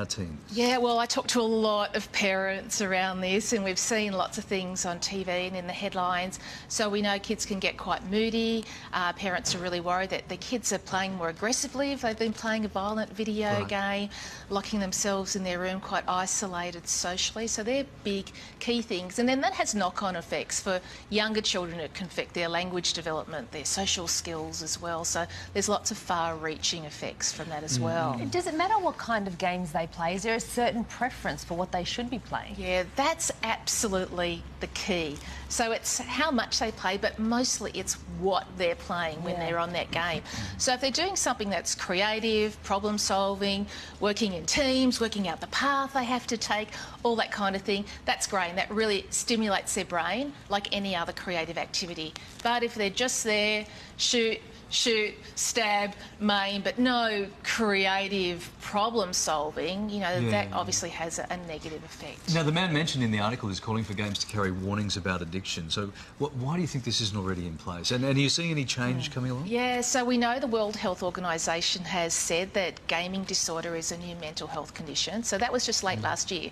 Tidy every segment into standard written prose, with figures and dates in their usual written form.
our teens? Yeah, well, I talk to a lot of parents around this, and we've seen lots of things on TV and in the headlines. So we know kids can get quite moody. Parents are really worried that the kids are playing more aggressively if they've been playing a violent video game, locking themselves in their room, quite isolated socially. So they're big key things. And then that has knock-on effects for younger children. It can affect their language development, their social skills as well. So there's lots of far-reaching effects from that as well. Does it matter what kind of games they play? Is there a certain preference for what they should be playing? Yeah, that's absolutely the key. So it's how much they play, but mostly it's what they're playing when they're on that game. So if they're doing something that's creative, problem solving, working in teams, working out the path they have to take, all that kind of thing, that's great, and that really stimulates their brain like any other creative activity. But if they're just there, shoot, stab, maim, but no creative problem solving, you know, that obviously has a negative effect. Now, the man mentioned in the article is calling for games to carry warnings about addiction. So why do you think this isn't already in place? And are you seeing any change coming along? Yeah, so we know the World Health Organisation has said that gaming disorder is a new mental health condition. So that was just late last year.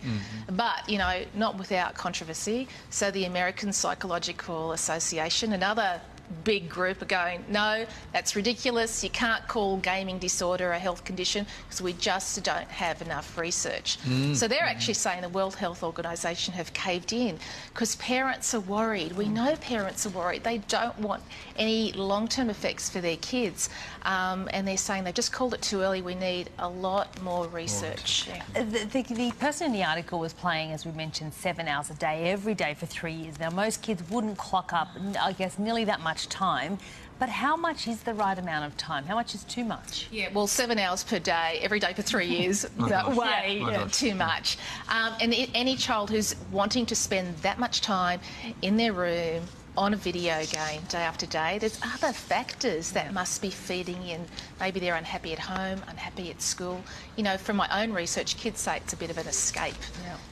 But, you know, not without controversy. So the American Psychological Association, another big group, are going, no, that's ridiculous. You can't call gaming disorder a health condition because we just don't have enough research. So they're actually saying the World Health Organisation have caved in because parents are worried. We know parents are worried. They don't want any long-term effects for their kids. And they're saying they just called it too early. We need a lot more research. The person in the article was playing, as we mentioned, 7 hours a day, every day for 3 years. Now, most kids wouldn't clock up, I guess, nearly that much time. But how much is the right amount of time? How much is too much? Yeah, well, 7 hours per day, every day for 3 years, way too much. And any child who's wanting to spend that much time in their room on a video game day after day, there's other factors that must be feeding in. Maybe they're unhappy at home, unhappy at school. You know, from my own research, kids say it's a bit of an escape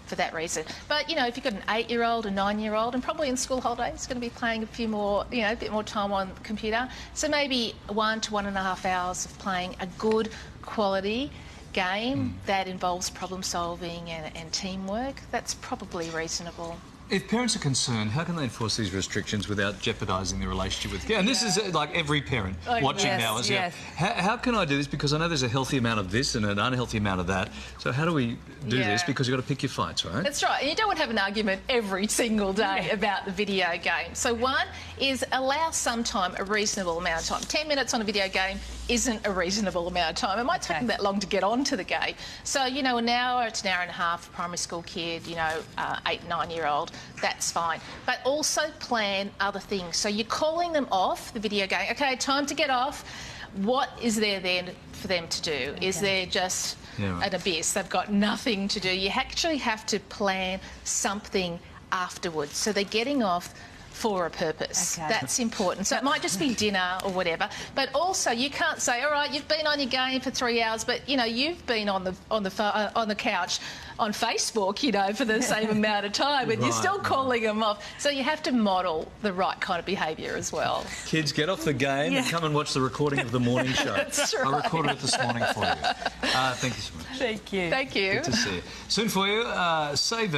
for that reason. But, you know, if you've got an 8-year-old, a 9-year-old, and probably in school holidays, going to be playing a few more, you know, a bit more time on the computer. So maybe 1 to 1.5 hours of playing a good quality game that involves problem solving and teamwork, that's probably reasonable. If parents are concerned, how can they enforce these restrictions without jeopardising their relationship with kids? And this is like every parent watching now. How can I do this? Because I know there's a healthy amount of this and an unhealthy amount of that. So how do we do this? Because you've got to pick your fights, right? That's right. And you don't want to have an argument every single day about the video game. So one is allow some time, a reasonable amount of time. 10 minutes on a video game isn't a reasonable amount of time. It might take them that long to get onto the game. So, you know, an hour to an hour and a half, primary school kid, you know, 8, 9-year-old, that's fine. But also plan other things. So you're calling them off the video game. OK, time to get off. What is there then for them to do? Is there just an abyss? They've got nothing to do. You actually have to plan something afterwards. So they're getting off for a purpose. That's important. So it might just be dinner or whatever, but also you can't say, all right, you've been on your game for 3 hours, but you know you've been on the couch on Facebook, you know, for the same amount of time, and you're still calling them off. So you have to model the right kind of behaviour as well. Kids, get off the game and come and watch the recording of the morning show. That's right. I recorded it this morning for you. Thank you so much. Thank you. Thank you. Good to see you. Soon for you, Save